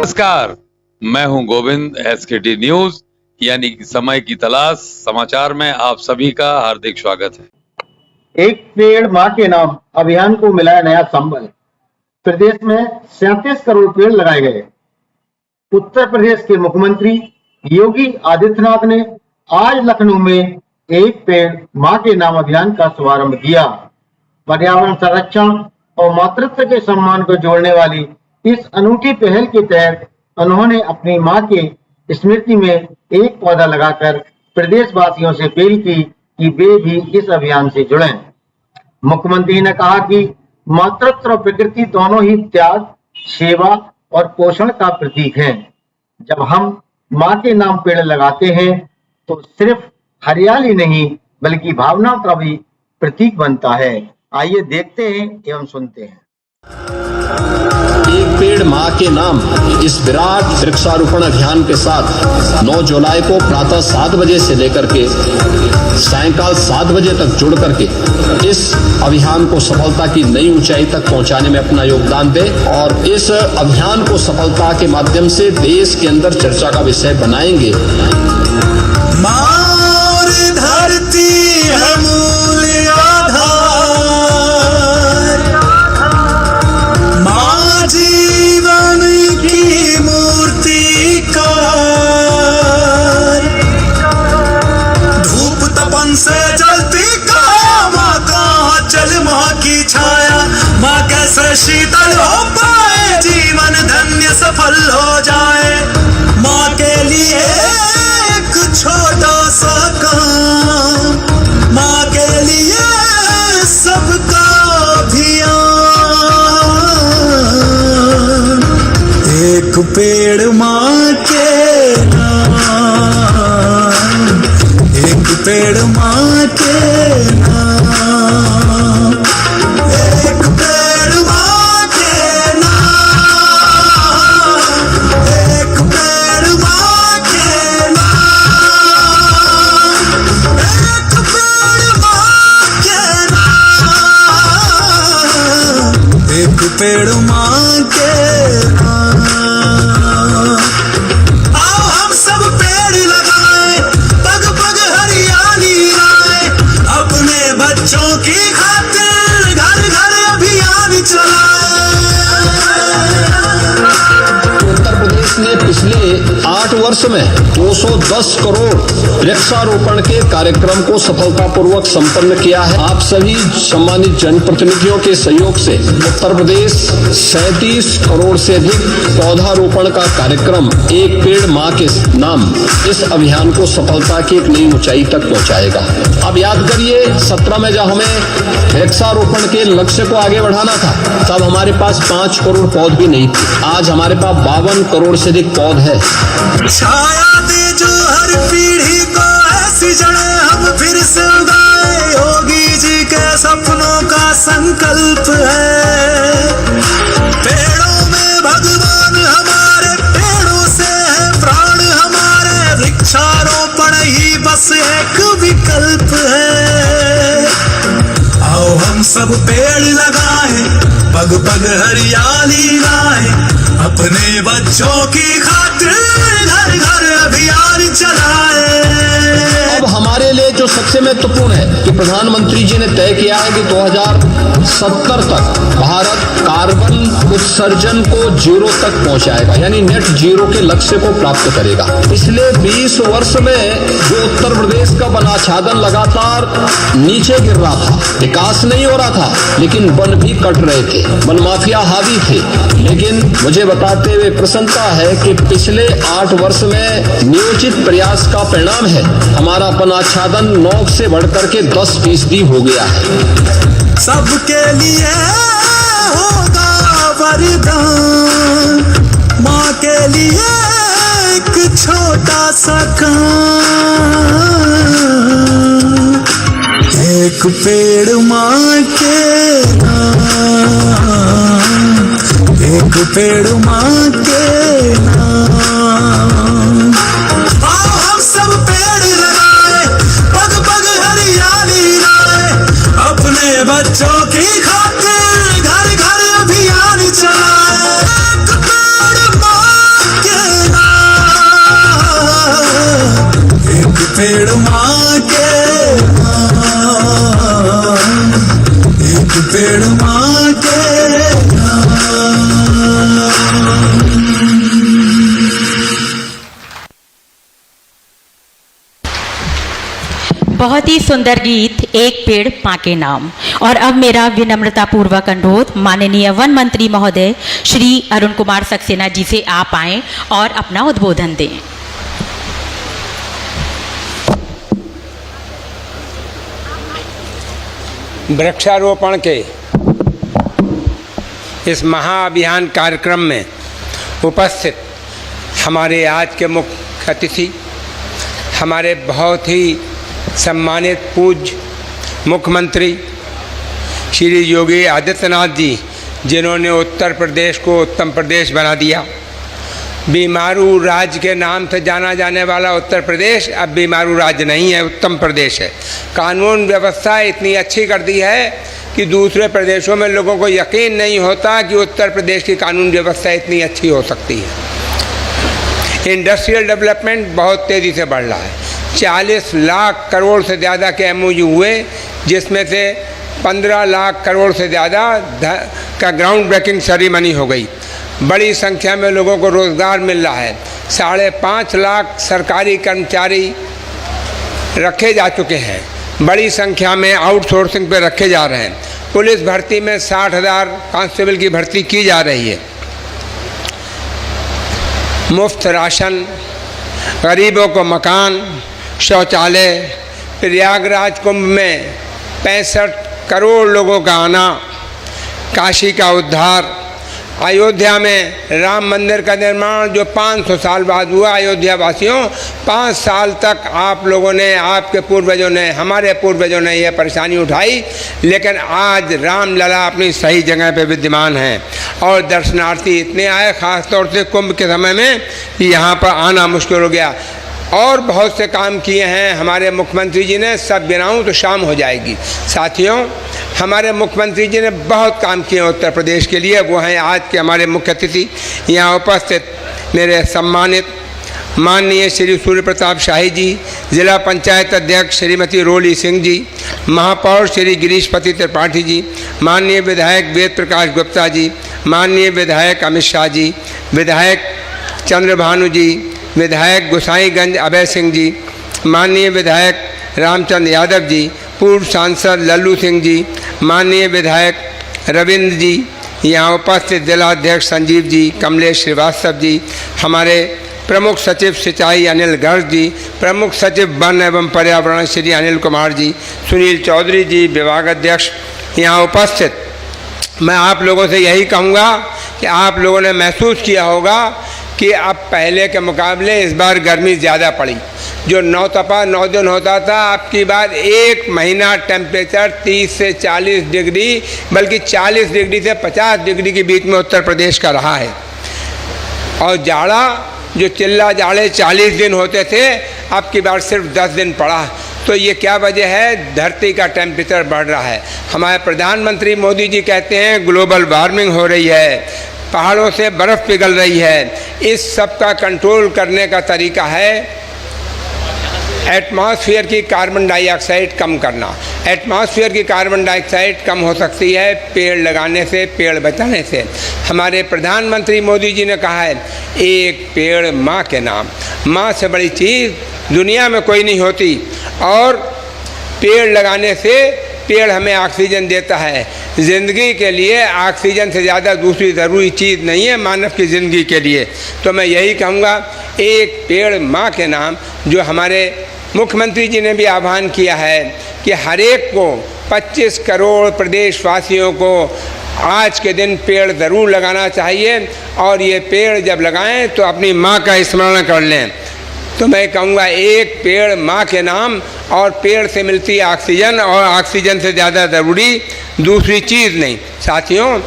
नमस्कार, मैं हूं गोविंद। एसकेटी न्यूज यानी कि समय की तलाश समाचार में आप सभी का हार्दिक स्वागत है। एक पेड़ मां के नाम अभियान को मिला नया संबल। प्रदेश में 37 करोड़ पेड़ लगाए गए। उत्तर प्रदेश के मुख्यमंत्री योगी आदित्यनाथ ने आज लखनऊ में एक पेड़ मां के नाम अभियान का शुभारंभ किया। पर्यावरण संरक्षण और मातृत्व के सम्मान को जोड़ने वाली इस अनूठी पहल के तहत उन्होंने अपनी मां के स्मृति में एक पौधा लगाकर प्रदेशवासियों से अपील की कि वे भी इस अभियान से जुड़ें। मुख्यमंत्री ने कहा कि मातृत्व और प्रकृति दोनों ही त्याग, सेवा और पोषण का प्रतीक हैं। जब हम मां के नाम पेड़ लगाते हैं तो सिर्फ हरियाली नहीं बल्कि भावना का भी प्रतीक बनता है। आइए देखते हैं एवं सुनते हैं। एक पेड़ मां के नाम इस विराट वृक्षारोपण अभियान के साथ 9 जुलाई को प्रातः 7 बजे से लेकर के सायंकाल 7 बजे तक जुड़ करके इस अभियान को सफलता की नई ऊंचाई तक पहुंचाने में अपना योगदान दें और इस अभियान को सफलता के माध्यम से देश के अंदर चर्चा का विषय बनाएंगे। मार धरती है मूल आधार, मां जीवन की मूर्तिकार, धूप तपन से जलती काया मां कहाँ चल मां की छाया, मां कैसे शीतल हो पाए जीवन धन्य सफल हो जाए। मां के लिए एक छोटा सा काम, मां के लिए सबका अभियान। एक पेड़ मां के नाम, एक पेड़ मां के नाम, एक पेड़ मां के नाम, एक पेड़ मां के नाम, एक पेड़ मां के नाम, एक पेड़ मां के नाम। आओ हम सब पेड़ लगाएं, पग पग हरियाली लाएं, अपने बच्चों की खातिर घर घर अभियान चलाएं। उत्तर प्रदेश ने पिछले 8 वर्ष में 210 करोड़ वृक्षारोपण के कार्यक्रम को सफलतापूर्वक संपन्न किया है। आप सभी सम्मानित जनप्रतिनिधियों के सहयोग से उत्तर प्रदेश 37 करोड़ से अधिक पौधारोपण का कार्यक्रम एक पेड़ मां के नाम इस अभियान को सफलता की एक नई ऊंचाई तक पहुंचाएगा। अब याद करिए 17 में जब हमें वृक्षारोपण के लक्ष्य को आगे बढ़ाना था तब हमारे पास 5 करोड़ पौध भी नहीं थे। आज हमारे पास 52 करोड़ से अधिक पौध है। छाया दे जो हर पीढ़ी को ऐसी जड़ें हम फिर से उगाए, योगी जी के सपनों का संकल्प है। पेड़ों में भगवान हमारे, पेड़ों से है प्राण हमारे, वृक्षारोपण ही बस एक विकल्प है। आओ हम सब पेड़ लगाएं, पग पग हरियाली लाएं, अपने बच्चों की खातिर घर घर अभियान चलाएं। अब हमारे लिए जो सबसे महत्वपूर्ण है कि प्रधानमंत्री जी ने तय किया है कि 2070 तक भारत कार्बन उत्सर्जन को 0 तक पहुंचाएगा, यानी नेट जीरो के लक्ष्य को प्राप्त करेगा। पिछले 20 वर्ष में जो उत्तर प्रदेश का वनाच्छादन लगातार नीचे गिर रहा था, विकास नहीं हो रहा था, लेकिन वन भी कट रहे थे, वन माफिया हावी थे। लेकिन मुझे बताते हुए प्रसन्नता है कि पिछले 8 वर्ष में नियोजित प्रयास का परिणाम है हमारा वनाच्छादन 9 से बढ़कर के 10% हो गया है। सबके लिए होगा वरदान, माँ के लिए एक छोटा सा काम। एक पेड़ माँ के नाम, एक पेड़ माँ के नाम। आओ हम सब पेड़ लगाए, पग पग हरियाली लाए, अपने बच्चों की खातिर घर घर अभियान चलाए। एक पेड़ माँ के बहुत ही सुंदर गीत एक पेड़ मां के नाम। और अब मेरा विनम्रता पूर्वक अनुरोध माननीय वन मंत्री महोदय श्री अरुण कुमार सक्सेना जी से आप आएं और अपना उद्बोधन दें। वृक्षारोपण के इस महाअभियान कार्यक्रम में उपस्थित हमारे आज के मुख्य अतिथि, हमारे बहुत ही सम्मानित पूज्य मुख्यमंत्री श्री योगी आदित्यनाथ जी, जिन्होंने उत्तर प्रदेश को उत्तम प्रदेश बना दिया। बीमारू राज्य के नाम से जाना जाने वाला उत्तर प्रदेश अब बीमारू राज्य नहीं है, उत्तम प्रदेश है। कानून व्यवस्था इतनी अच्छी कर दी है कि दूसरे प्रदेशों में लोगों को यकीन नहीं होता कि उत्तर प्रदेश की कानून व्यवस्था इतनी अच्छी हो सकती है। इंडस्ट्रियल डेवलपमेंट बहुत तेज़ी से बढ़ रहा है। 40 लाख करोड़ से ज़्यादा के MOU हुए, जिसमें से 15 लाख करोड़ से ज़्यादा का ग्राउंड ब्रेकिंग सेरेमनी हो गई। बड़ी संख्या में लोगों को रोज़गार मिल रहा है। 5.5 लाख सरकारी कर्मचारी रखे जा चुके हैं। बड़ी संख्या में आउटसोर्सिंग पे रखे जा रहे हैं। पुलिस भर्ती में 60,000 कांस्टेबल की भर्ती की जा रही है। मुफ्त राशन, गरीबों को मकान, शौचालय, प्रयागराज कुंभ में 65 करोड़ लोगों का आना, काशी का उद्धार, अयोध्या में राम मंदिर का निर्माण जो 500 साल बाद हुआ। अयोध्या वासियों, 5 साल तक आप लोगों ने, आपके पूर्वजों ने, हमारे पूर्वजों ने यह परेशानी उठाई, लेकिन आज रामलला अपनी सही जगह पे विद्यमान है और दर्शनार्थी इतने आए, ख़ासतौर से कुंभ के समय में, कि यहाँ पर आना मुश्किल हो गया। और बहुत से काम किए हैं हमारे मुख्यमंत्री जी ने, सब गिनाऊं तो शाम हो जाएगी। साथियों, हमारे मुख्यमंत्री जी ने बहुत काम किए उत्तर प्रदेश के लिए। वो हैं आज के हमारे मुख्य अतिथि, यहाँ उपस्थित मेरे सम्मानित माननीय श्री सूर्य प्रताप शाही जी, जिला पंचायत अध्यक्ष श्रीमती रोली सिंह जी, महापौर श्री गिरीशपति त्रिपाठी जी, माननीय विधायक वेद प्रकाश गुप्ता जी, माननीय विधायक अमित शाह जी, विधायक चंद्रभानु जी, विधायक गोसाईगंज अभय सिंह जी, माननीय विधायक रामचंद्र यादव जी, पूर्व सांसद लल्लू सिंह जी, माननीय विधायक रविंद्र जी, यहाँ उपस्थित जिलाध्यक्ष संजीव जी, कमलेश श्रीवास्तव जी, हमारे प्रमुख सचिव सिंचाई अनिल गर्ग जी, प्रमुख सचिव वन एवं पर्यावरण श्री अनिल कुमार जी, सुनील चौधरी जी, विभाग अध्यक्ष यहाँ उपस्थित। मैं आप लोगों से यही कहूँगा कि आप लोगों ने महसूस किया होगा कि अब पहले के मुकाबले इस बार गर्मी ज़्यादा पड़ी। जो 9 दिन होता था, अब की बार 1 महीना टेम्परेचर 30 से 40 डिग्री, बल्कि 40 डिग्री से 50 डिग्री के बीच में उत्तर प्रदेश का रहा है। और जाड़ा, जो चिल्ला जाड़े 40 दिन होते थे, अब की बार सिर्फ 10 दिन पड़ा। तो ये क्या वजह है? धरती का टेम्परेचर बढ़ रहा है। हमारे प्रधानमंत्री मोदी जी कहते हैं ग्लोबल वार्मिंग हो रही है, पहाड़ों से बर्फ़ पिघल रही है। इस सब का कंट्रोल करने का तरीका है एटमॉस्फेयर की कार्बन डाइऑक्साइड कम करना। एटमॉस्फेयर की कार्बन डाइऑक्साइड कम हो सकती है पेड़ लगाने से, पेड़ बचाने से। हमारे प्रधानमंत्री मोदी जी ने कहा है एक पेड़ माँ के नाम। माँ से बड़ी चीज़ दुनिया में कोई नहीं होती। और पेड़ लगाने से, पेड़ हमें ऑक्सीजन देता है। ज़िंदगी के लिए ऑक्सीजन से ज़्यादा दूसरी ज़रूरी चीज़ नहीं है मानव की ज़िंदगी के लिए। तो मैं यही कहूँगा, एक पेड़ माँ के नाम, जो हमारे मुख्यमंत्री जी ने भी आह्वान किया है कि हर एक को 25 करोड़ प्रदेशवासियों को आज के दिन पेड़ ज़रूर लगाना चाहिए। और ये पेड़ जब लगाएं तो अपनी माँ का स्मरण कर लें। तो मैं कहूँगा एक पेड़ माँ के नाम, और पेड़ से मिलती ऑक्सीजन, और ऑक्सीजन से ज़्यादा ज़रूरी दूसरी चीज़ नहीं। साथियों,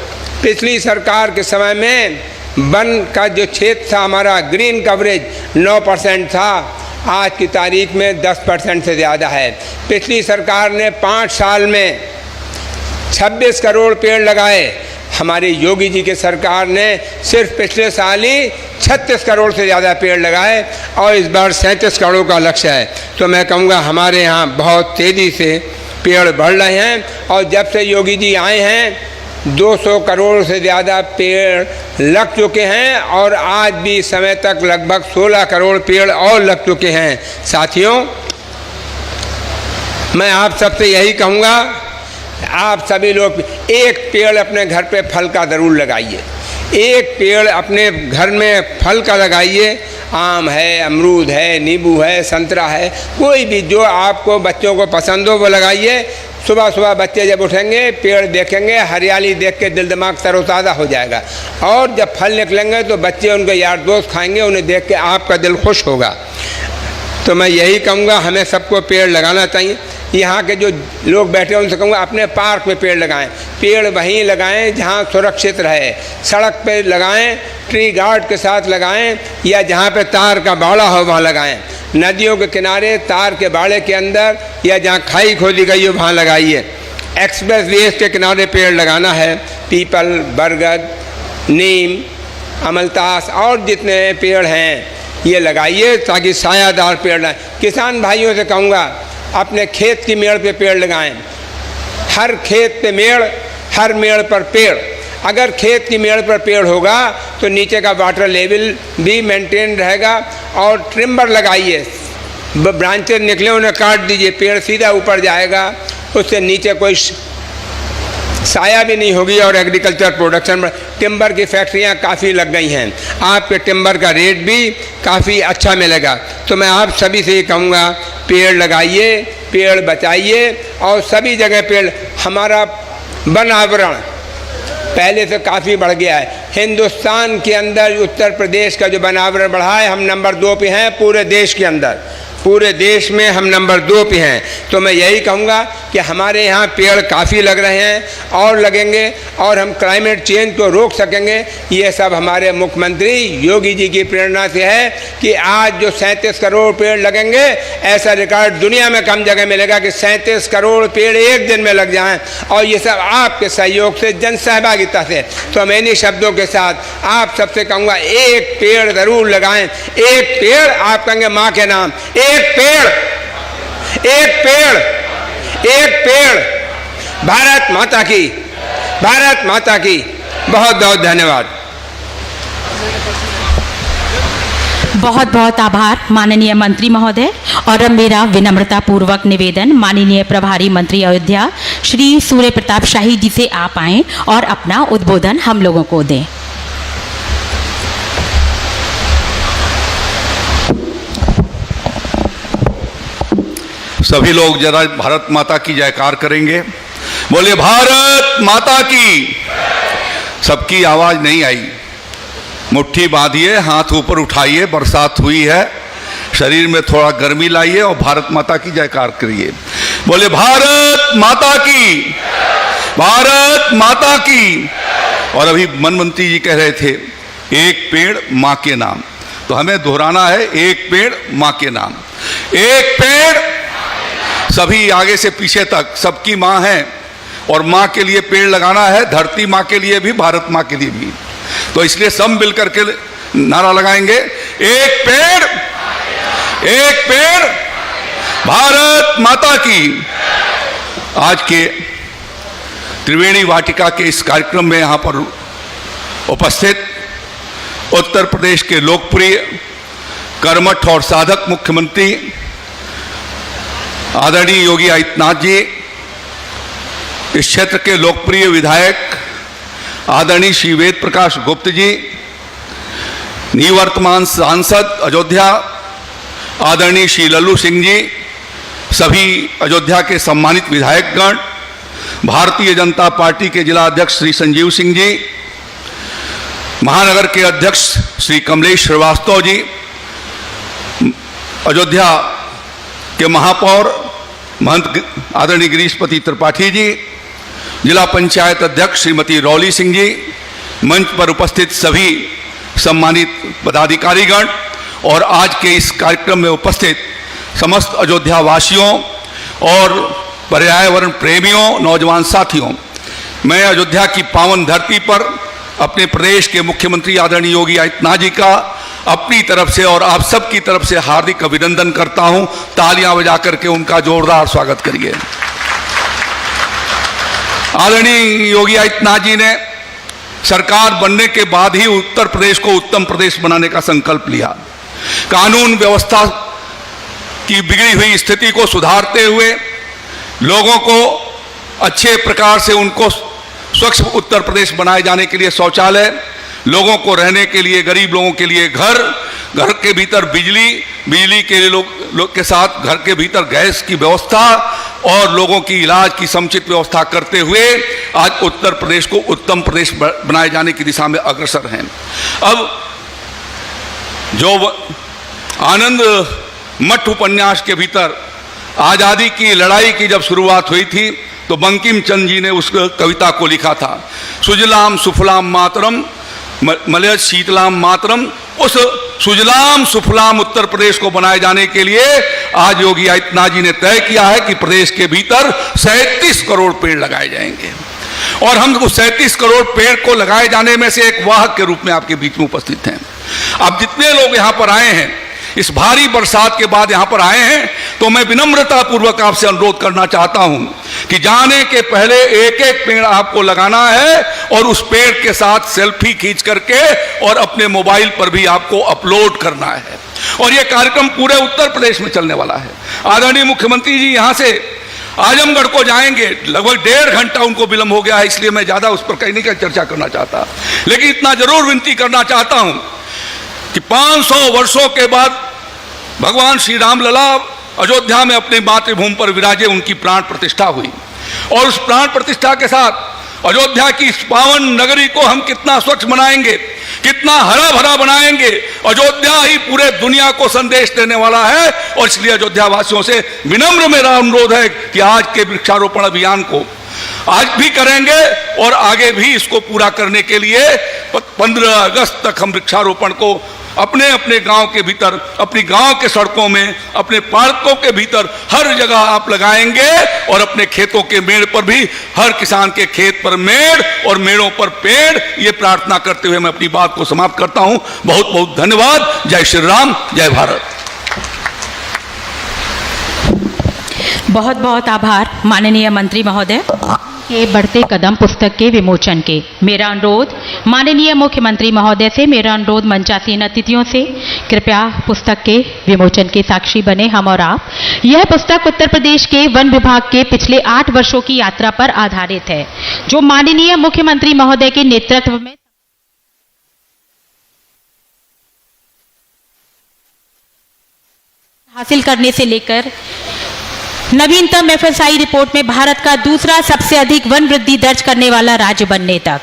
पिछली सरकार के समय में वन का जो क्षेत्र था हमारा, ग्रीन कवरेज 9% था, आज की तारीख में 10% से ज़्यादा है। पिछली सरकार ने 5 साल में 26 करोड़ पेड़ लगाए। हमारी योगी जी की सरकार ने सिर्फ पिछले साल ही 36 करोड़ से ज़्यादा पेड़ लगाए, और इस बार 37 करोड़ का लक्ष्य है। तो मैं कहूँगा हमारे यहाँ बहुत तेज़ी से पेड़ बढ़ रहे हैं। और जब से योगी जी आए हैं, 200 करोड़ से ज़्यादा पेड़ लग चुके हैं और आज भी समय तक लगभग 16 करोड़ पेड़ और लग चुके हैं। साथियों, मैं आप सबसे यही कहूँगा, आप सभी लोग एक पेड़ अपने घर पे फल का ज़रूर लगाइए। एक पेड़ अपने घर में फल का लगाइए। आम है, अमरूद है, नींबू है, संतरा है, कोई भी जो आपको बच्चों को पसंद हो वो लगाइए। सुबह सुबह बच्चे जब उठेंगे, पेड़ देखेंगे, हरियाली देख के दिल दिमाग तरोताज़ा हो जाएगा। और जब फल निकलेंगे तो बच्चे उनके यार दोस्त खाएंगे, उन्हें देख के आपका दिल खुश होगा। तो मैं यही कहूँगा, हमें सबको पेड़ लगाना चाहिए। यहाँ के जो लोग बैठे हैं उनसे कहूँगा अपने पार्क में पेड़ लगाएं। पेड़ वहीं लगाएं जहाँ सुरक्षित रहे। सड़क पे लगाएं, ट्री गार्ड के साथ लगाएं, या जहाँ पे तार का बाड़ा हो वहाँ लगाएं। नदियों के किनारे, तार के बाड़े के अंदर, या जहाँ खाई खोदी गई हो वहाँ लगाइए। एक्सप्रेस वेज के किनारे पेड़ लगाना है। पीपल, बरगद, नीम, अमलतास और जितने पेड़ हैं ये लगाइए ताकि सायादार पेड़ लगाएं। किसान भाइयों से कहूँगा अपने खेत की मेड़ पे पेड़ लगाएं। हर खेत पे मेड़, हर मेड़ पर पेड़। अगर खेत की मेड़ पर पेड़ होगा तो नीचे का वाटर लेवल भी मेंटेन रहेगा। और ट्रिम्बर लगाइए, ब्रांचेस निकले उन्हें काट दीजिए, पेड़ सीधा ऊपर जाएगा, उससे नीचे कोई साया भी नहीं होगी और एग्रीकल्चर प्रोडक्शन में। टिम्बर की फैक्ट्रियां काफ़ी लग गई हैं, आपके टिम्बर का रेट भी काफ़ी अच्छा मिलेगा। तो मैं आप सभी से ये कहूँगा, पेड़ लगाइए, पेड़ बचाइए और सभी जगह पेड़। हमारा वन आवरण पहले से काफ़ी बढ़ गया है। हिंदुस्तान के अंदर उत्तर प्रदेश का जो वन आवरण बढ़ा है, हम नंबर 2 पे हैं पूरे देश के अंदर। पूरे देश में हम नंबर 2 पे हैं। तो मैं यही कहूँगा कि हमारे यहाँ पेड़ काफ़ी लग रहे हैं और लगेंगे और हम क्लाइमेट चेंज को रोक सकेंगे। ये सब हमारे मुख्यमंत्री योगी जी की प्रेरणा से है कि आज जो 37 करोड़ पेड़ लगेंगे, ऐसा रिकॉर्ड दुनिया में कम जगह मिलेगा कि 37 करोड़ पेड़ एक दिन में लग जाएं। और ये सब आपके सहयोग से, जन सहभागिता से। तो मैं इन्हीं शब्दों के साथ आप सबसे कहूँगा, एक पेड़ ज़रूर लगाएं। एक पेड़, आप कहेंगे माँ के नाम, एक पेड़, एक पेड़, एक पेड़। भारत माता की, भारत माता की। बहुत बहुत धन्यवाद। बहुत बहुत आभार माननीय मंत्री महोदय। और अब मेरा विनम्रता पूर्वक निवेदन माननीय प्रभारी मंत्री अयोध्या श्री सूर्य प्रताप शाही जी से आप आएं और अपना उद्बोधन हम लोगों को दें। सभी लोग जरा भारत माता की जयकार करेंगे। बोले भारत माता की। सबकी आवाज नहीं आई। मुट्ठी बांधिए, हाथ ऊपर उठाइए, बरसात हुई है, शरीर में थोड़ा गर्मी लाइए और भारत माता की जयकार करिए। बोले भारत माता की, भारत माता की। और अभी वन मंत्री जी कह रहे थे एक पेड़ माँ के नाम, तो हमें दोहराना है, एक पेड़ माँ के नाम। एक पेड़, सभी आगे से पीछे तक सबकी माँ है और माँ के लिए पेड़ लगाना है, धरती माँ के लिए भी, भारत माँ के लिए भी। तो इसलिए सब मिलकर के नारा लगाएंगे, एक पेड़, एक पेड़, भारत माता की। आज के त्रिवेणी वाटिका के इस कार्यक्रम में यहाँ पर उपस्थित उत्तर प्रदेश के लोकप्रिय, कर्मठ और साधक मुख्यमंत्री आदरणीय योगी आदित्यनाथ जी, इस क्षेत्र के लोकप्रिय विधायक आदरणीय श्री वेद प्रकाश गुप्त जी, निवर्तमान सांसद अयोध्या आदरणीय श्री लल्लू सिंह जी, सभी अयोध्या के सम्मानित विधायकगण, भारतीय जनता पार्टी के जिला अध्यक्ष श्री संजीव सिंह जी, महानगर के अध्यक्ष श्री कमलेश श्रीवास्तव जी, अयोध्या के महापौर महंत आदरणीय गिरीशपति त्रिपाठी जी, जिला पंचायत अध्यक्ष श्रीमती रौली सिंह जी, मंच पर उपस्थित सभी सम्मानित पदाधिकारीगण और आज के इस कार्यक्रम में उपस्थित समस्त अयोध्या वासियों और पर्यावरण प्रेमियों, नौजवान साथियों, मैं अयोध्या की पावन धरती पर अपने प्रदेश के मुख्यमंत्री आदरणीय योगी आदित्यनाथ जी का अपनी तरफ से और आप सब की तरफ से हार्दिक अभिनंदन करता हूं। तालियां बजा करके उनका जोरदार स्वागत करिए। आदरणीय योगी आदित्यनाथ जी ने सरकार बनने के बाद ही उत्तर प्रदेश को उत्तम प्रदेश बनाने का संकल्प लिया। कानून व्यवस्था की बिगड़ी हुई स्थिति को सुधारते हुए लोगों को अच्छे प्रकार से उनको स्वच्छ उत्तर प्रदेश बनाए जाने के लिए शौचालय, लोगों को रहने के लिए, गरीब लोगों के लिए घर, घर के भीतर बिजली के लोग के साथ घर के भीतर गैस की व्यवस्था और लोगों की इलाज की समुचित व्यवस्था करते हुए आज उत्तर प्रदेश को उत्तम प्रदेश बनाए जाने की दिशा में अग्रसर हैं। अब जो आनंद मठ उपन्यास के भीतर आज़ादी की लड़ाई की जब शुरुआत हुई थी तो बंकिम चंद्र जी ने उस कविता को लिखा था, सुजलाम सुफलाम मातरम मलयज शीतलाम मातरम। उस सुजलाम सुफलाम उत्तर प्रदेश को बनाए जाने के लिए आज योगी आदित्यनाथ जी ने तय किया है कि प्रदेश के भीतर 37 करोड़ पेड़ लगाए जाएंगे और हम उस 37 करोड़ पेड़ को लगाए जाने में से एक वाहक के रूप में आपके बीच में उपस्थित हैं। अब जितने लोग यहाँ पर आए हैं, इस भारी बरसात के बाद यहाँ पर आए हैं, तो मैं विनम्रता पूर्वक आपसे अनुरोध करना चाहता हूं कि जाने के पहले एक एक पेड़ आपको लगाना है और उस पेड़ के साथ सेल्फी खींच करके और अपने मोबाइल पर भी आपको अपलोड करना है। और यह कार्यक्रम पूरे उत्तर प्रदेश में चलने वाला है। आदरणीय मुख्यमंत्री जी यहाँ से आजमगढ़ को जाएंगे, लगभग 1.5 घंटा उनको विलंब हो गया है, इसलिए मैं ज्यादा उस पर कहीं नहीं चर्चा करना चाहता, लेकिन इतना जरूर विनती करना चाहता हूं कि 500 वर्षों के बाद भगवान श्री राम लला अयोध्या में अपनी मातृभूमि पर विराजे, उनकी प्राण प्रतिष्ठा हुई और उस प्राण प्रतिष्ठा के साथ अयोध्या की इस पावन नगरी को हम कितना स्वच्छ बनाएंगे, कितना हरा भरा बनाएंगे। अयोध्या ही पूरे दुनिया को संदेश देने वाला है और इसलिए अयोध्या वासियों से विनम्र मेरा अनुरोध है कि आज के वृक्षारोपण अभियान को आज भी करेंगे और आगे भी इसको पूरा करने के लिए 15 अगस्त तक हम वृक्षारोपण को अपने अपने गांव के भीतर, अपनी गांव के सड़कों में, अपने पार्कों के भीतर हर जगह आप लगाएंगे और अपने खेतों के मेड़ पर भी हर किसान के खेत पर मेड़ और मेड़ों पर पेड़, ये प्रार्थना करते हुए मैं अपनी बात को समाप्त करता हूं। बहुत बहुत धन्यवाद। जय श्री राम, जय भारत। बहुत बहुत आभार माननीय मंत्री महोदय के बढ़ते कदम पुस्तक के विमोचन के। मेरा अनुरोध माननीय मुख्यमंत्री महोदय से, मेरा अनुरोध मंचासीन अतिथियों से, कृपया पुस्तक के विमोचन के साक्षी बने हम और आप। यह पुस्तक उत्तर प्रदेश के वन विभाग के पिछले 8 वर्षों की यात्रा पर आधारित है, जो माननीय मुख्यमंत्री महोदय के नेतृत्व में हासिल करने से लेकर नवीनतम FSI रिपोर्ट में भारत का दूसरा सबसे अधिक वन वृद्धि दर्ज करने वाला राज्य बनने तक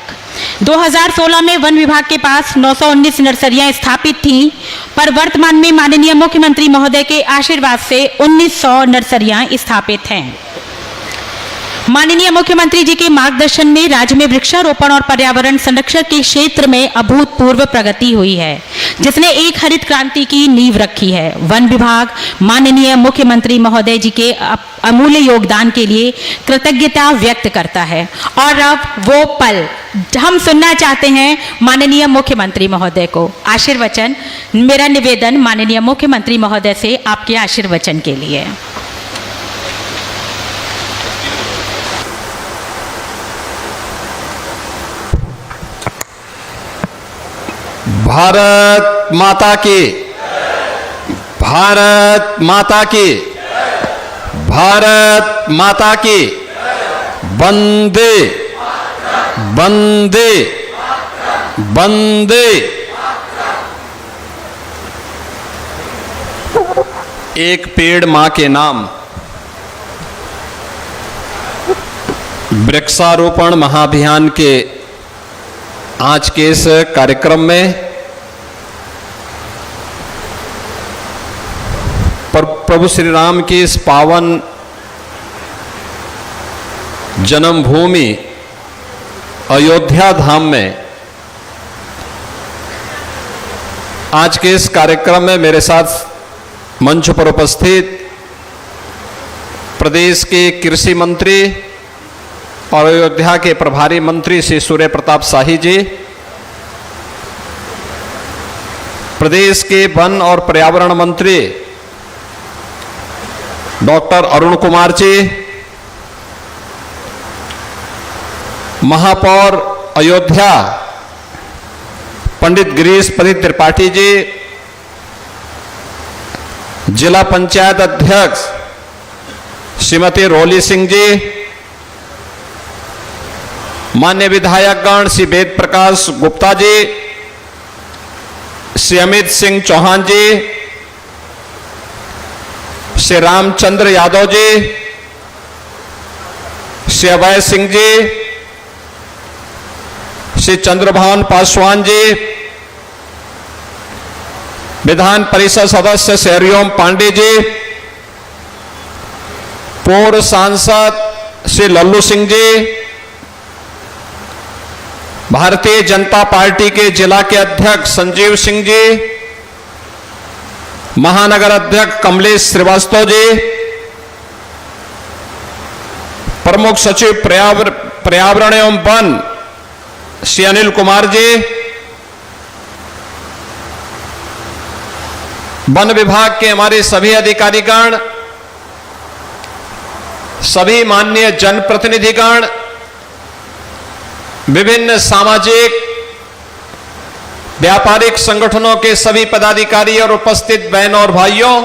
2016 में वन विभाग के पास 919 नर्सरियां स्थापित थीं, पर वर्तमान में माननीय मुख्यमंत्री महोदय के आशीर्वाद से 1900 नर्सरियां स्थापित हैं। माननीय मुख्यमंत्री जी के मार्गदर्शन में राज्य में वृक्षारोपण और पर्यावरण संरक्षण के क्षेत्र में अभूतपूर्व प्रगति हुई है, जिसने एक हरित क्रांति की नींव रखी है। वन विभाग माननीय मुख्यमंत्री महोदय जी के अमूल्य योगदान के लिए कृतज्ञता व्यक्त करता है और अब वो पल हम सुनना चाहते हैं माननीय मुख्यमंत्री महोदय को आशीर्वचन। मेरा निवेदन माननीय मुख्यमंत्री महोदय से आपके आशीर्वचन के लिए। भारत माता की, भारत माता की, भारत माता की, वंदे वंदे वंदे। एक पेड़ मां के नाम वृक्षारोपण महाअभियान के आज के इस कार्यक्रम में प्रभु श्री राम की इस पावन जन्मभूमि अयोध्या धाम में आज के इस कार्यक्रम में मेरे साथ मंच पर उपस्थित प्रदेश के कृषि मंत्री और अयोध्या के प्रभारी मंत्री श्री सूर्य प्रताप शाही जी, प्रदेश के वन और पर्यावरण मंत्री डॉक्टर अरुण कुमार जी, महापौर अयोध्या पंडित गिरीश पति त्रिपाठी जी, जिला पंचायत अध्यक्ष श्रीमती रोली सिंह जी, मान्य विधायकगण श्री वेद प्रकाश गुप्ता जी, श्री अमित सिंह चौहान जी, श्री रामचंद्र यादव जी, श्री अभय सिंह जी, श्री चंद्रभान पासवान जी, विधान परिषद सदस्य श्री हरिओम पांडे जी, पूर्व सांसद श्री लल्लू सिंह जी, भारतीय जनता पार्टी के जिला के अध्यक्ष संजीव सिंह जी, महानगर अध्यक्ष कमलेश श्रीवास्तव जी, प्रमुख सचिव पर्यावरण एवं वन श्री अनिल कुमार जी, वन विभाग के हमारे सभी अधिकारीगण, सभी माननीय जनप्रतिनिधिगण, विभिन्न सामाजिक व्यापारिक संगठनों के सभी पदाधिकारी और उपस्थित बहनों और भाइयों,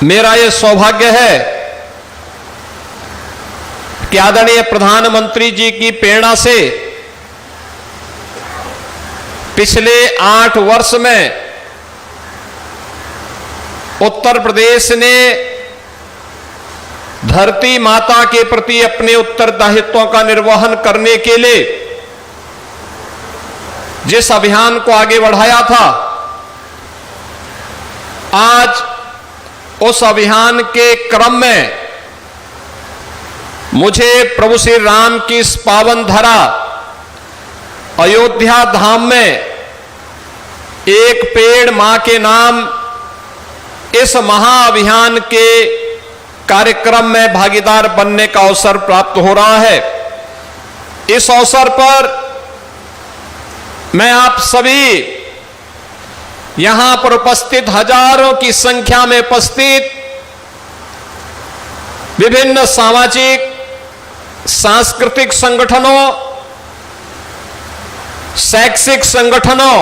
मेरा यह सौभाग्य है कि आदरणीय प्रधानमंत्री जी की प्रेरणा से पिछले 8 वर्ष में उत्तर प्रदेश ने धरती माता के प्रति अपने उत्तरदायित्वों का निर्वहन करने के लिए जिस अभियान को आगे बढ़ाया था, आज उस अभियान के क्रम में मुझे प्रभु श्री राम की इस पावन धरा अयोध्या धाम में एक पेड़ मां के नाम इस महाअभियान के कार्यक्रम में भागीदार बनने का अवसर प्राप्त हो रहा है। इस अवसर पर मैं आप सभी यहां पर उपस्थित हजारों की संख्या में उपस्थित विभिन्न सामाजिक सांस्कृतिक संगठनों, शैक्षिक संगठनों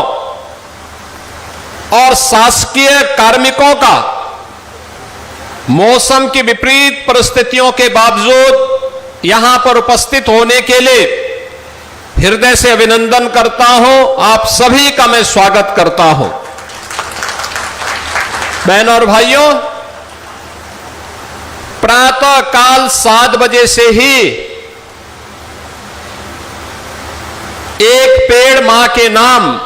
और शासकीय कार्मिकों का मौसम की विपरीत परिस्थितियों के बावजूद यहां पर उपस्थित होने के लिए हृदय से अभिनंदन करता हूं। आप सभी का मैं स्वागत करता हूं। बहनों और भाइयों, प्रातः काल 7 बजे से ही एक पेड़ मां के नाम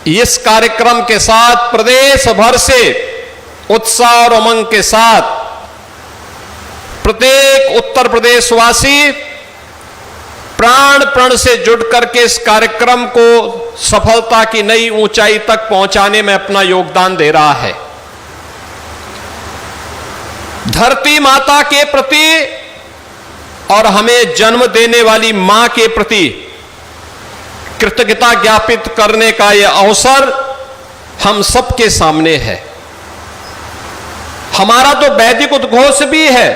इस कार्यक्रम के साथ प्रदेश भर से उत्साह और उमंग के साथ प्रत्येक उत्तर प्रदेशवासी प्राण प्रण से जुड़ करके इस कार्यक्रम को सफलता की नई ऊंचाई तक पहुंचाने में अपना योगदान दे रहा है। धरती माता के प्रति और हमें जन्म देने वाली मां के प्रति कृतज्ञता ज्ञापित करने का यह अवसर हम सबके सामने है। हमारा तो वैदिक उद्घोष भी है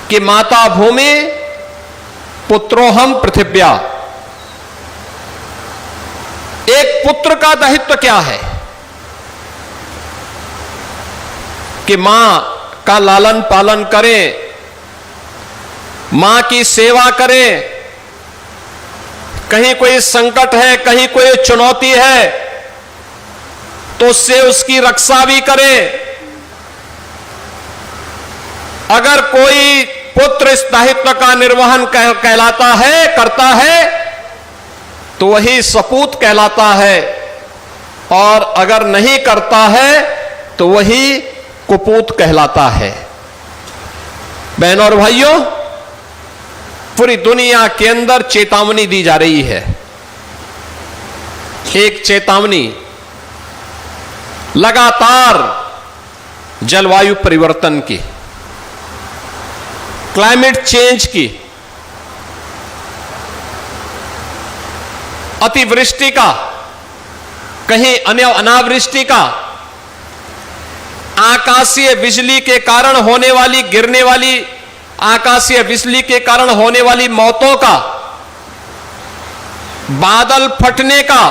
कि माता भूमि पुत्रोहम पृथिव्या। एक पुत्र का दायित्व क्या है कि मां का लालन पालन करें, मां की सेवा करें। कहीं कोई संकट है, कहीं कोई चुनौती है तो उससे उसकी रक्षा भी करें। अगर कोई पुत्र इस दायित्व का निर्वहन करता है तो वही सपूत कहलाता है, और अगर नहीं करता है तो वही कुपूत कहलाता है। बहनों और भाइयों, पूरी दुनिया के अंदर चेतावनी दी जा रही है। एक चेतावनी लगातार जलवायु परिवर्तन की, क्लाइमेट चेंज की, अतिवृष्टि का, कहीं अनावृष्टि का, आकाशीय बिजली के कारण होने वाली गिरने वाली आकाशीय बिजली के कारण होने वाली मौतों का, बादल फटने का,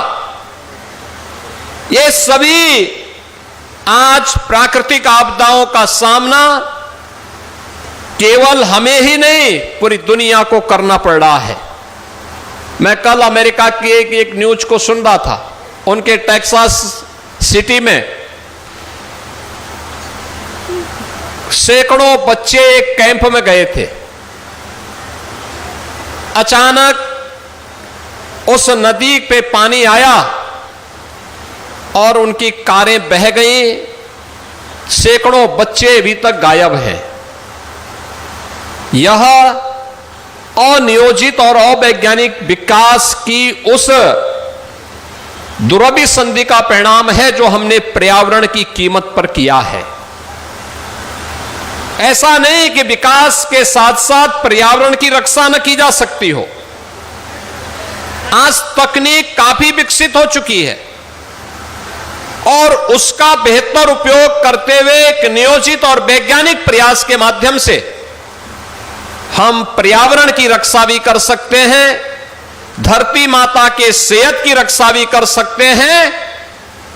ये सभी आज प्राकृतिक आपदाओं का सामना केवल हमें ही नहीं पूरी दुनिया को करना पड़ रहा है। मैं कल अमेरिका की एक न्यूज को सुन रहा था। उनके टेक्सास सिटी में सैकड़ों बच्चे एक कैंप में गए थे। अचानक उस नदी पे पानी आया और उनकी कारें बह गईं। सैकड़ों बच्चे अभी तक गायब हैं। यह अनियोजित और अवैज्ञानिक विकास की उस दुरभिसंधि का परिणाम है जो हमने पर्यावरण की कीमत पर किया है। ऐसा नहीं कि विकास के साथ साथ पर्यावरण की रक्षा न की जा सकती हो। आज तकनीक काफी विकसित हो चुकी है और उसका बेहतर उपयोग करते हुए एक नियोजित और वैज्ञानिक प्रयास के माध्यम से हम पर्यावरण की रक्षा भी कर सकते हैं, धरती माता के सेहत की रक्षा भी कर सकते हैं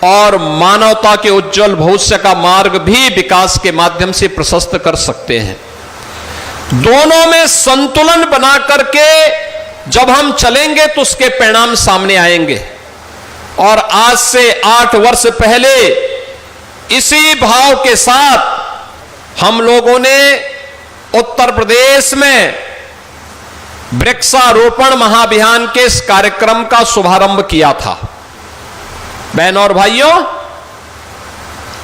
और मानवता के उज्जवल भविष्य का मार्ग भी विकास के माध्यम से प्रशस्त कर सकते हैं। दोनों में संतुलन बना करके जब हम चलेंगे तो उसके परिणाम सामने आएंगे। और आज से 8 वर्ष पहले इसी भाव के साथ हम लोगों ने उत्तर प्रदेश में वृक्षारोपण महाअभियान के इस कार्यक्रम का शुभारंभ किया था। बहनों और भाइयों,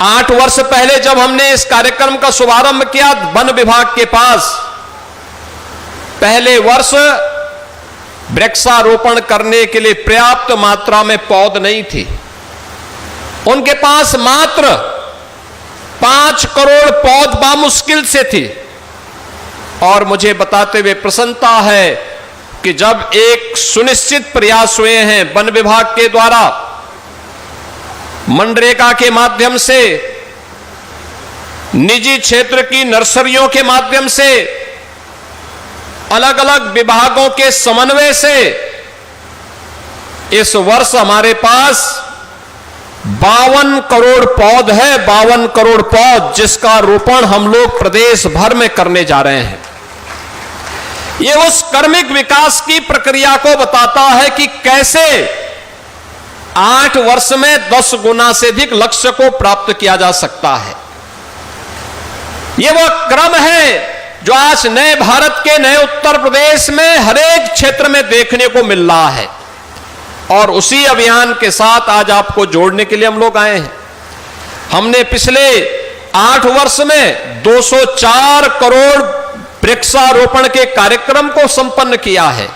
8 वर्ष पहले जब हमने इस कार्यक्रम का शुभारंभ किया, वन विभाग के पास पहले वर्ष वृक्षारोपण करने के लिए पर्याप्त मात्रा में पौध नहीं थी। उनके पास मात्र 5 करोड़ पौध बामुश्किल से थी। और मुझे बताते हुए प्रसन्नता है कि जब एक सुनिश्चित प्रयास हुए हैं वन विभाग के द्वारा, मनरेगा के माध्यम से, निजी क्षेत्र की नर्सरियों के माध्यम से, अलग अलग विभागों के समन्वय से इस वर्ष हमारे पास 52 करोड़ पौध है। 52 करोड़ पौध जिसका रोपण हम लोग प्रदेश भर में करने जा रहे हैं। ये उस कर्मिक विकास की प्रक्रिया को बताता है कि कैसे 8 वर्ष में 10 गुना से अधिक लक्ष्य को प्राप्त किया जा सकता है। ये वह क्रम है जो आज नए भारत के नए उत्तर प्रदेश में हर एक क्षेत्र में देखने को मिल रहा है। और उसी अभियान के साथ आज आपको जोड़ने के लिए हम लोग आए हैं। हमने पिछले 8 वर्ष में 204 करोड़ वृक्षारोपण के कार्यक्रम को संपन्न किया है।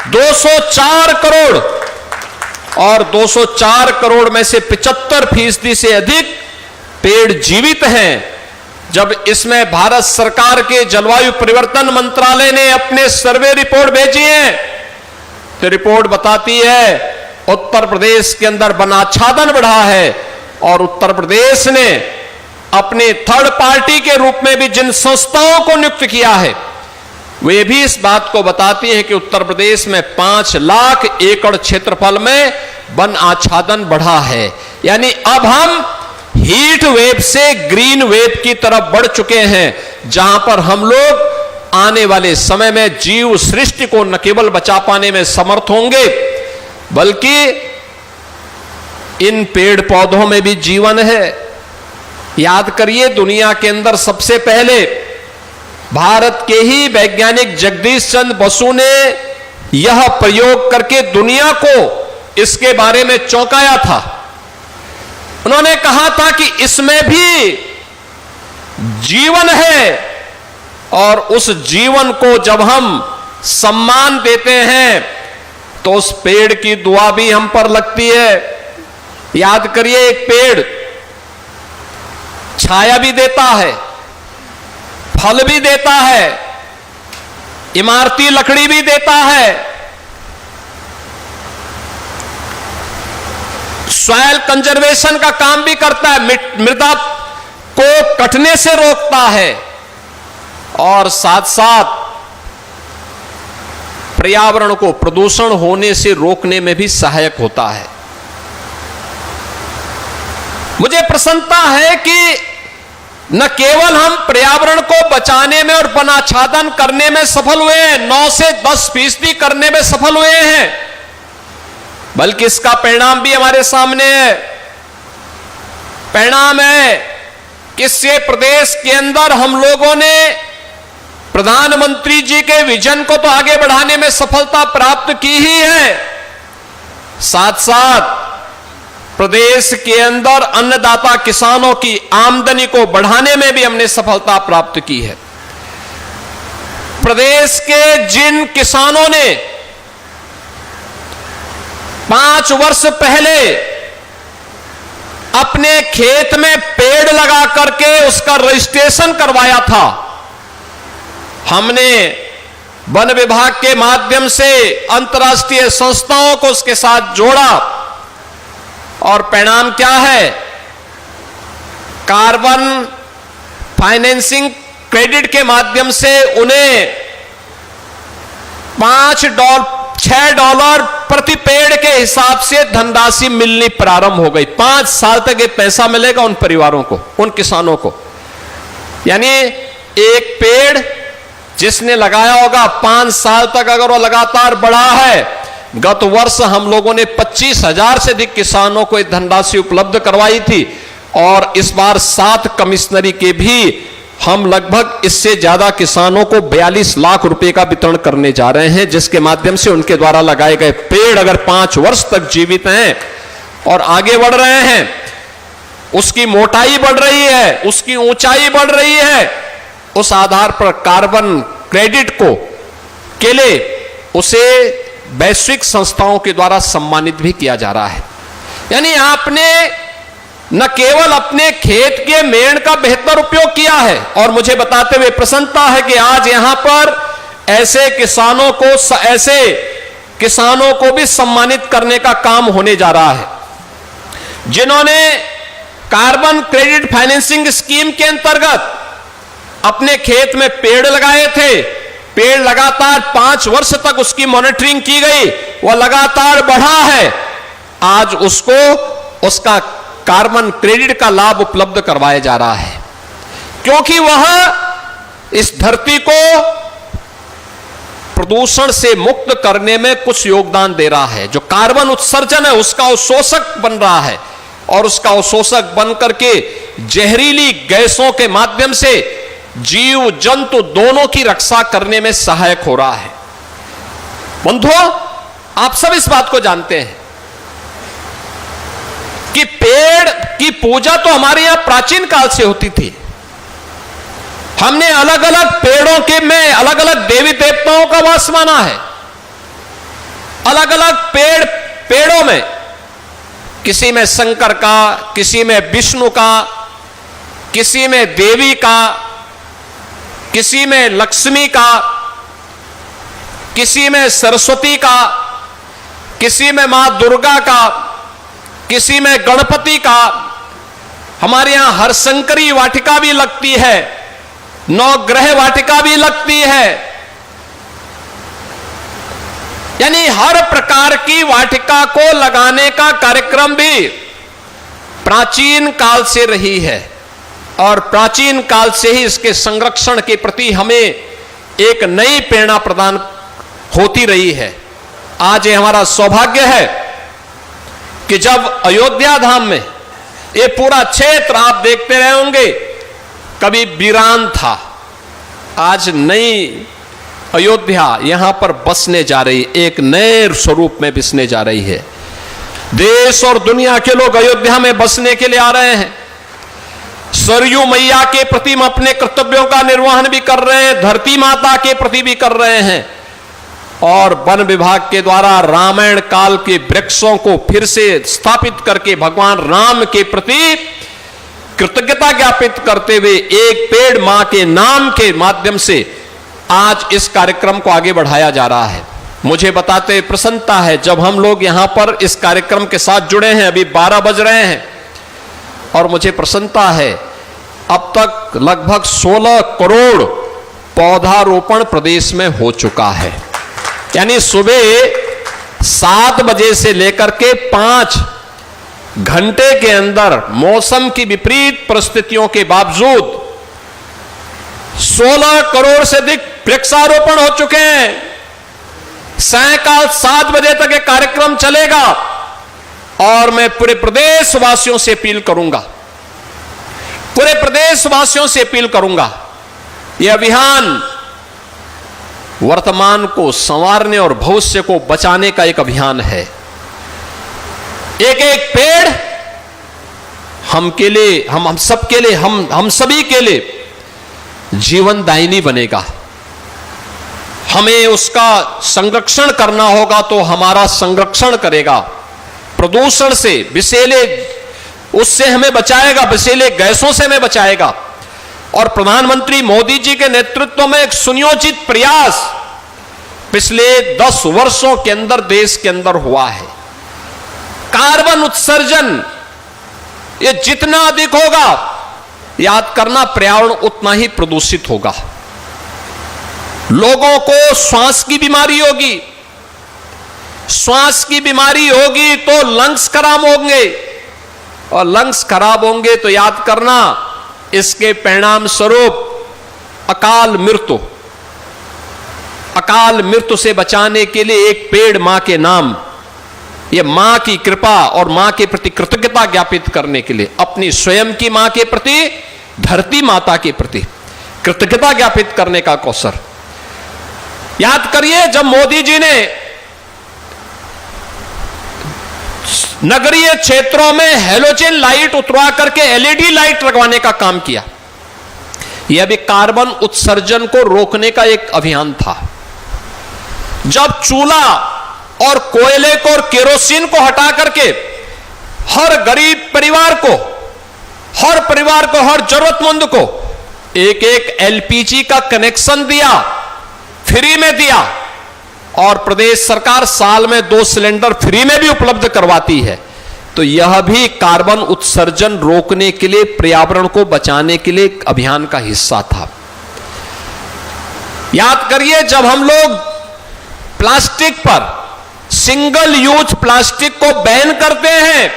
204 करोड़, और 204 करोड़ में से 75% से अधिक पेड़ जीवित हैं। जब इसमें भारत सरकार के जलवायु परिवर्तन मंत्रालय ने अपने सर्वे रिपोर्ट भेजी है तो रिपोर्ट बताती है उत्तर प्रदेश के अंदर वन आच्छादन बढ़ा है। और उत्तर प्रदेश ने अपने थर्ड पार्टी के रूप में भी जिन संस्थाओं को नियुक्त किया है वे भी इस बात को बताती हैं कि उत्तर प्रदेश में 5 लाख एकड़ क्षेत्रफल में वन आच्छादन बढ़ा है। यानी अब हम हीट वेव से ग्रीन वेव की तरफ बढ़ चुके हैं, जहां पर हम लोग आने वाले समय में जीव सृष्टि को न केवल बचा पाने में समर्थ होंगे बल्कि इन पेड़ पौधों में भी जीवन है। याद करिए, दुनिया के अंदर सबसे पहले भारत के ही वैज्ञानिक जगदीश चंद्र बसु ने यह प्रयोग करके दुनिया को इसके बारे में चौंकाया था। उन्होंने कहा था कि इसमें भी जीवन है और उस जीवन को जब हम सम्मान देते हैं तो उस पेड़ की दुआ भी हम पर लगती है। याद करिए, एक पेड़ छाया भी देता है, फल भी देता है, इमारती लकड़ी भी देता है, सॉइल कंजर्वेशन का काम भी करता है, मृदा को कटने से रोकता है और साथ साथ पर्यावरण को प्रदूषण होने से रोकने में भी सहायक होता है। मुझे प्रसन्नता है कि न केवल हम पर्यावरण को बचाने में और वनाच्छादन करने में सफल हुए हैं, 9 से 10% करने में सफल हुए हैं, बल्कि इसका परिणाम भी हमारे सामने है। परिणाम है कि इससे प्रदेश के अंदर हम लोगों ने प्रधानमंत्री जी के विजन को तो आगे बढ़ाने में सफलता प्राप्त की ही है, साथ साथ प्रदेश के अंदर अन्नदाता किसानों की आमदनी को बढ़ाने में भी हमने सफलता प्राप्त की है। प्रदेश के जिन किसानों ने 5 वर्ष पहले अपने खेत में पेड़ लगा करके उसका रजिस्ट्रेशन करवाया था, हमने वन विभाग के माध्यम से अंतर्राष्ट्रीय संस्थाओं को उसके साथ जोड़ा और परिणाम क्या है? कार्बन फाइनेंसिंग क्रेडिट के माध्यम से उन्हें $6 प्रति पेड़ के हिसाब से धनराशि मिलनी प्रारंभ हो गई। 5 साल तक ये पैसा मिलेगा उन परिवारों को, उन किसानों को। यानी एक पेड़ जिसने लगाया होगा 5 साल तक अगर वो लगातार बढ़ा है, गत वर्ष हम लोगों ने 25,000 से अधिक किसानों को एक धनराशि उपलब्ध करवाई थी और इस बार 7 कमिश्नरी के भी हम लगभग इससे ज्यादा किसानों को 42 लाख रुपए का वितरण करने जा रहे हैं, जिसके माध्यम से उनके द्वारा लगाए गए पेड़ अगर 5 वर्ष तक जीवित हैं और आगे बढ़ रहे हैं, उसकी मोटाई बढ़ रही है, उसकी ऊंचाई बढ़ रही है, उस आधार पर कार्बन क्रेडिट के लिए उसे वैश्विक संस्थाओं के द्वारा सम्मानित भी किया जा रहा है। यानी आपने न केवल अपने खेत के मेड़ का बेहतर उपयोग किया है, और मुझे बताते हुए प्रसन्नता है कि आज यहां पर ऐसे किसानों को भी सम्मानित करने का काम होने जा रहा है, जिन्होंने कार्बन क्रेडिट फाइनेंसिंग स्कीम के अंतर्गत अपने खेत में पेड़ लगाए थे। पेड़ लगातार 5 वर्ष तक उसकी मॉनिटरिंग की गई, वह लगातार बढ़ा है, आज उसको उसका कार्बन क्रेडिट का लाभ उपलब्ध करवाया जा रहा है, क्योंकि वह इस धरती को प्रदूषण से मुक्त करने में कुछ योगदान दे रहा है। जो कार्बन उत्सर्जन है उसका अवशोषक बन रहा है और उसका अवशोषक बन करके जहरीली गैसों के माध्यम से जीव जंतु दोनों की रक्षा करने में सहायक हो रहा है। बंधुओं, आप सब इस बात को जानते हैं कि पेड़ की पूजा तो हमारे यहां प्राचीन काल से होती थी। हमने अलग अलग पेड़ों के में अलग अलग देवी देवताओं का वास माना है। अलग अलग पेड़ों में किसी में शंकर का, किसी में विष्णु का, किसी में देवी का, किसी में लक्ष्मी का, किसी में सरस्वती का, किसी में मां दुर्गा का, किसी में गणपति का। हमारे यहां हरशंकरी वाटिका भी लगती है, 9 ग्रह वाटिका भी लगती है। यानी हर प्रकार की वाटिका को लगाने का कार्यक्रम भी प्राचीन काल से रही है और प्राचीन काल से ही इसके संरक्षण के प्रति हमें एक नई प्रेरणा प्रदान होती रही है। आज ये हमारा सौभाग्य है कि जब अयोध्या धाम में ये पूरा क्षेत्र आप देखते रहे होंगे, कभी वीरान था, आज नई अयोध्या यहां पर बसने जा रही, एक नए स्वरूप में बसने जा रही है। देश और दुनिया के लोग अयोध्या में बसने के लिए आ रहे हैं। सरयू मैया के प्रति हम अपने कर्तव्यों का निर्वहन भी कर रहे हैं, धरती माता के प्रति भी कर रहे हैं, और वन विभाग के द्वारा रामायण काल के वृक्षों को फिर से स्थापित करके भगवान राम के प्रति कृतज्ञता ज्ञापित करते हुए एक पेड़ मां के नाम के माध्यम से आज इस कार्यक्रम को आगे बढ़ाया जा रहा है। मुझे बताते प्रसन्नता है, जब हम लोग यहां पर इस कार्यक्रम के साथ जुड़े हैं, अभी 12 बज रहे हैं, और मुझे प्रसन्नता है अब तक लगभग 16 करोड़ पौधारोपण प्रदेश में हो चुका है। यानी सुबह 7 बजे से लेकर के 5 घंटे के अंदर मौसम की विपरीत परिस्थितियों के बावजूद 16 करोड़ से अधिक वृक्षारोपण हो चुके हैं। सायंकाल 7 बजे तक यह कार्यक्रम चलेगा और मैं पूरे प्रदेशवासियों से अपील करूंगा, यह अभियान वर्तमान को संवारने और भविष्य को बचाने का एक अभियान है। एक एक पेड़ हम सबके लिए, हम सभी के लिए जीवनदायिनी बनेगा। हमें उसका संरक्षण करना होगा तो हमारा संरक्षण करेगा। प्रदूषण से, विषैले उससे हमें बचाएगा, विषैले गैसों से हमें बचाएगा। और प्रधानमंत्री मोदी जी के नेतृत्व में एक सुनियोजित प्रयास पिछले 10 वर्षों के अंदर देश के अंदर हुआ है। कार्बन उत्सर्जन ये जितना अधिक होगा, याद करना, पर्यावरण उतना ही प्रदूषित होगा। लोगों को श्वास की बीमारी होगी तो लंग्स खराब होंगे, और लंग्स खराब होंगे तो याद करना, इसके परिणाम स्वरूप अकाल मृत्यु से बचाने के लिए एक पेड़ मां के नाम, यह मां की कृपा और मां के प्रति कृतज्ञता ज्ञापित करने के लिए, अपनी स्वयं की मां के प्रति, धरती माता के प्रति कृतज्ञता ज्ञापित करने का अवसर। याद करिए, जब मोदी जी ने नगरीय क्षेत्रों में हेलोजन लाइट उतरवा करके एलईडी लाइट लगवाने का काम किया, यह भी कार्बन उत्सर्जन को रोकने का एक अभियान था। जब चूल्हा और कोयले को और केरोसिन को हटा करके हर गरीब परिवार को, हर जरूरतमंद को एक एक एलपीजी का कनेक्शन दिया, फ्री में दिया, और प्रदेश सरकार साल में 2 सिलेंडर फ्री में भी उपलब्ध करवाती है, तो यह भी कार्बन उत्सर्जन रोकने के लिए, पर्यावरण को बचाने के लिए एक अभियान का हिस्सा था। याद करिए, जब हम लोग प्लास्टिक पर, सिंगल यूज प्लास्टिक को बैन करते हैं,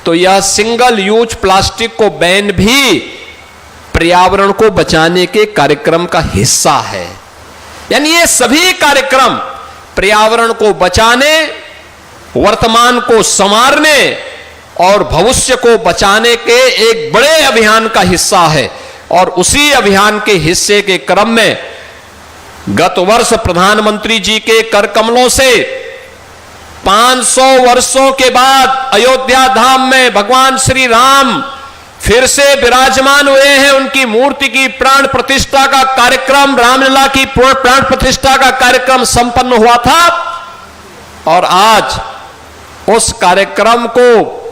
तो यह सिंगल यूज प्लास्टिक को बैन भी पर्यावरण को बचाने के कार्यक्रम का हिस्सा है। यानी ये सभी कार्यक्रम पर्यावरण को बचाने, वर्तमान को संवारने और भविष्य को बचाने के एक बड़े अभियान का हिस्सा है। और उसी अभियान के हिस्से के क्रम में गत वर्ष प्रधानमंत्री जी के कर कमलों से 500 वर्षों के बाद अयोध्या धाम में भगवान श्री राम फिर से विराजमान हुए हैं। उनकी मूर्ति की प्राण प्रतिष्ठा का कार्यक्रम, रामलला की प्राण प्रतिष्ठा का कार्यक्रम संपन्न हुआ था, और आज उस कार्यक्रम को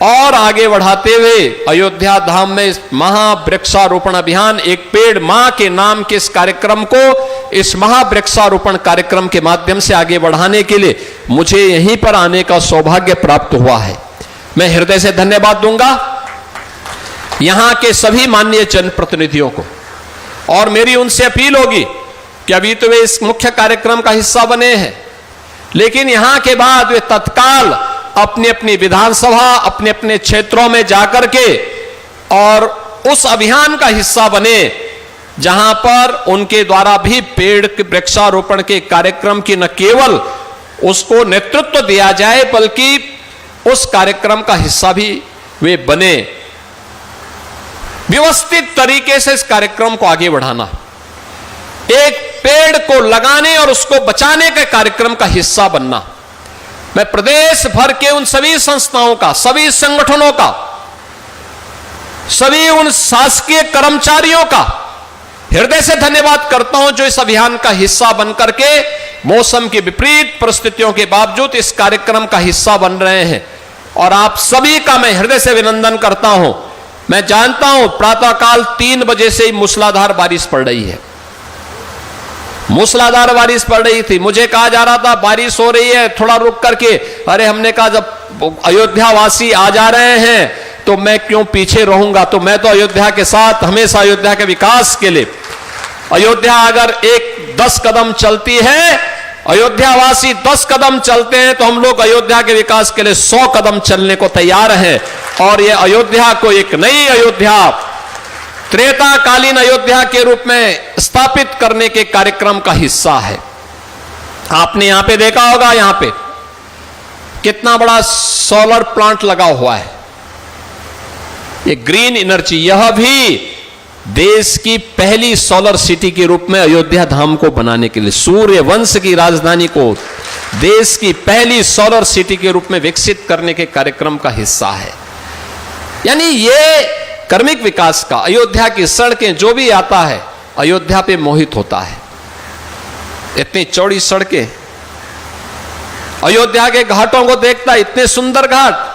और आगे बढ़ाते हुए अयोध्या धाम में इस महावृक्षारोपण अभियान, एक पेड़ मां के नाम के इस कार्यक्रम को, इस महावृक्षारोपण कार्यक्रम के माध्यम से आगे बढ़ाने के लिए मुझे यहीं पर आने का सौभाग्य प्राप्त हुआ है। मैं हृदय से धन्यवाद दूंगा यहां के सभी माननीय जनप्रतिनिधियों को, और मेरी उनसे अपील होगी कि अभी तो वे इस मुख्य कार्यक्रम का हिस्सा बने हैं, लेकिन यहां के बाद वे तत्काल अपनी अपनी विधानसभा, अपने अपने क्षेत्रों में जाकर के और उस अभियान का हिस्सा बने जहां पर उनके द्वारा भी पेड़ के वृक्षारोपण के कार्यक्रम की न केवल उसको नेतृत्व दिया जाए, बल्कि उस कार्यक्रम का हिस्सा भी वे बने। व्यवस्थित तरीके से इस कार्यक्रम को आगे बढ़ाना, एक पेड़ को लगाने और उसको बचाने के कार्यक्रम का हिस्सा बनना। मैं प्रदेश भर के उन सभी संस्थाओं का, सभी संगठनों का, सभी उन शासकीय कर्मचारियों का हृदय से धन्यवाद करता हूं जो इस अभियान का हिस्सा बनकर के मौसम की विपरीत परिस्थितियों के बावजूद इस कार्यक्रम का हिस्सा बन रहे हैं। और आप सभी का मैं हृदय से अभिनंदन करता हूं। मैं जानता हूं प्रातःकाल 3 बजे से ही मूसलाधार बारिश पड़ रही है, मूसलाधार बारिश पड़ रही थी। मुझे कहा जा रहा था बारिश हो रही है, थोड़ा रुक करके। अरे हमने कहा जब अयोध्या वासी आ जा रहे हैं तो मैं क्यों पीछे रहूंगा, तो मैं तो अयोध्या के साथ, हमेशा अयोध्या के विकास के लिए अयोध्या अगर 10 कदम चलती है, अयोध्यावासी 10 कदम चलते हैं, तो हम लोग अयोध्या के विकास के लिए 100 कदम चलने को तैयार हैं। और ये अयोध्या को एक नई अयोध्या, त्रेताकालीन अयोध्या के रूप में स्थापित करने के कार्यक्रम का हिस्सा है। आपने यहां पे देखा होगा, यहां पे कितना बड़ा सोलर प्लांट लगा हुआ है। ये ग्रीन एनर्जी, यह भी देश की पहली सोलर सिटी के रूप में अयोध्या धाम को बनाने के लिए, सूर्य वंश की राजधानी को देश की पहली सोलर सिटी के रूप में विकसित करने के कार्यक्रम का हिस्सा है। यानी ये कर्मिक विकास का, अयोध्या की सड़कें, जो भी आता है अयोध्या पे मोहित होता है। इतनी चौड़ी सड़कें, अयोध्या के घाटों को देखता है, इतने सुंदर घाट।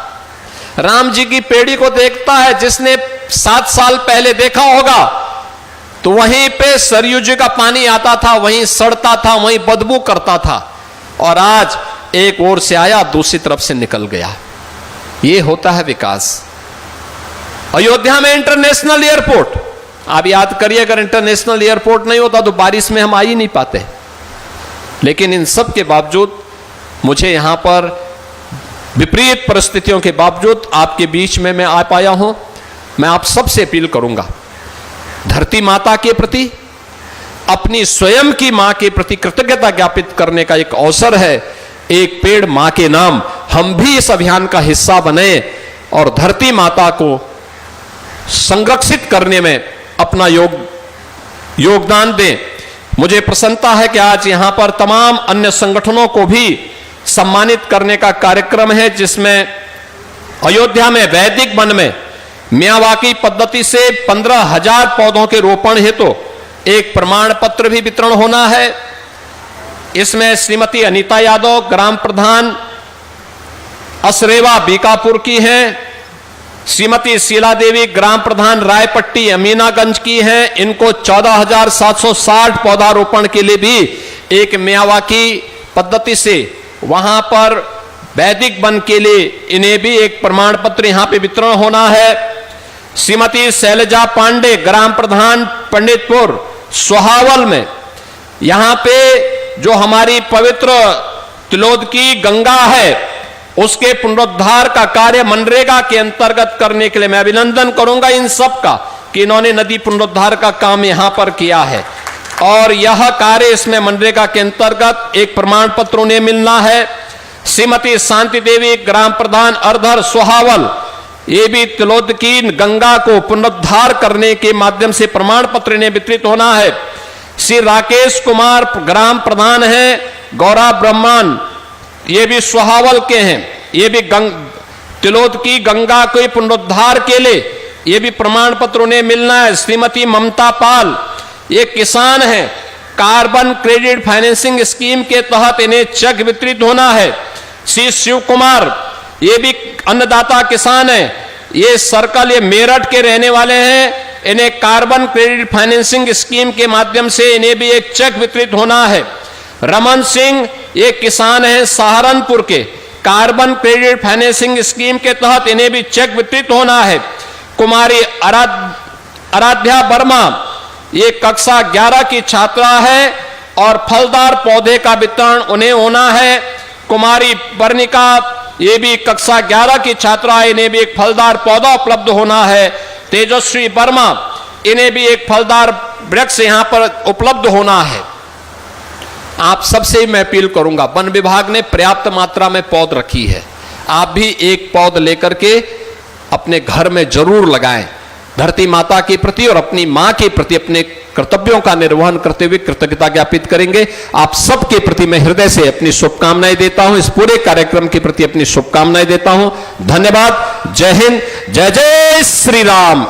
राम जी की पेड़ी को देखता है, जिसने 7 साल पहले देखा होगा, तो वहीं पे सरयू जी का पानी आता था, वहीं सड़ता था, वहीं बदबू करता था, और आज एक ओर से आया, दूसरी तरफ से निकल गया। ये होता है विकास। अयोध्या में इंटरनेशनल एयरपोर्ट, आप याद करिए, अगर इंटरनेशनल एयरपोर्ट नहीं होता तो बारिश में हम आ ही नहीं पाते। लेकिन इन सब के बावजूद मुझे यहां पर विपरीत परिस्थितियों के बावजूद आपके बीच में मैं आ पाया हूं। मैं आप सबसे अपील करूंगा, धरती माता के प्रति, अपनी स्वयं की मां के प्रति कृतज्ञता ज्ञापित करने का एक अवसर है। एक पेड़ मां के नाम, हम भी इस अभियान का हिस्सा बने और धरती माता को संरक्षित करने में अपना योगदान दें। मुझे प्रसन्नता है कि आज यहां पर तमाम अन्य संगठनों को भी सम्मानित करने का कार्यक्रम है, जिसमें अयोध्या में वैदिक वन में मियावाकी पद्धति से 15,000 पौधों के रोपण हेतु एक प्रमाण पत्र भी वितरण होना है। इसमें श्रीमती अनीता यादव, ग्राम प्रधान असरेवा बीकापुर की हैं, श्रीमती शीला देवी, ग्राम प्रधान रायपट्टी अमीनागंज की हैं। इनको 14,760 पौधारोपण के लिए भी एक मियावाकी पद्धति से वहां पर वैदिक वन के लिए इन्हें भी एक प्रमाण पत्र यहां पे वितरण होना है। श्रीमती शैलजा पांडे, ग्राम प्रधान पंडितपुर सोहावल में, यहां पे जो हमारी पवित्र तिलोद की गंगा है, उसके पुनरुद्धार का कार्य मनरेगा के अंतर्गत करने के लिए मैं अभिनंदन करूंगा इन सब का कि इन्होंने नदी पुनरुद्धार का काम यहां पर किया है। और यह कार्य, इसमें मनरेगा के अंतर्गत एक प्रमाण पत्र उन्हें मिलना है। श्रीमती शांति देवी, ग्राम प्रधान अर्धर सोहावल, ये भी तिलोद की गंगा को पुनरुद्धार करने के माध्यम से प्रमाण पत्र इन्हें वितरित होना है। श्री राकेश कुमार, ग्राम प्रधान हैं गौरा ब्रह्मन, ये भी सोहावल के हैं, ये भी तिलोद की गंगा के पुनरुद्धार के लिए ये भी प्रमाण पत्र उन्हें मिलना है। श्रीमती ममता पाल, ये किसान हैं, कार्बन क्रेडिट फाइनेंसिंग स्कीम के तहत इन्हें चेक वितरित होना है। श्री शिव कुमार, ये भी अन्नदाता किसान हैं, ये सर्कल, ये मेरठ के रहने वाले हैं, इन्हें कार्बन क्रेडिट फाइनेंसिंग स्कीम के माध्यम से इन्हें भी एक चेक वितरित होना है। रमन सिंह, ये किसान हैं सहारनपुर के, कार्बन क्रेडिट फाइनेंसिंग स्कीम के तहत इन्हें भी चेक वितरित होना है। कुमारी आराध्या वर्मा, ये कक्षा 11 की छात्रा है और फलदार पौधे का वितरण उन्हें होना है। कुमारी वर्णिका, ये भी कक्षा 11 की छात्रा है, इन्हें भी एक फलदार पौधा उपलब्ध होना है। तेजस्वी वर्मा, इन्हें भी एक फलदार वृक्ष यहां पर उपलब्ध होना है। आप सबसे मैं अपील करूंगा, वन विभाग ने पर्याप्त मात्रा में पौध रखी है, आप भी एक पौध लेकर के अपने घर में जरूर लगाएं। धरती माता के प्रति और अपनी मां के प्रति अपने कर्तव्यों का निर्वहन करते हुए कृतज्ञता ज्ञापित करेंगे। आप सबके प्रति मैं हृदय से अपनी शुभकामनाएं देता हूं, इस पूरे कार्यक्रम के प्रति अपनी शुभकामनाएं देता हूं। धन्यवाद। जय हिंद, जय जय श्री राम।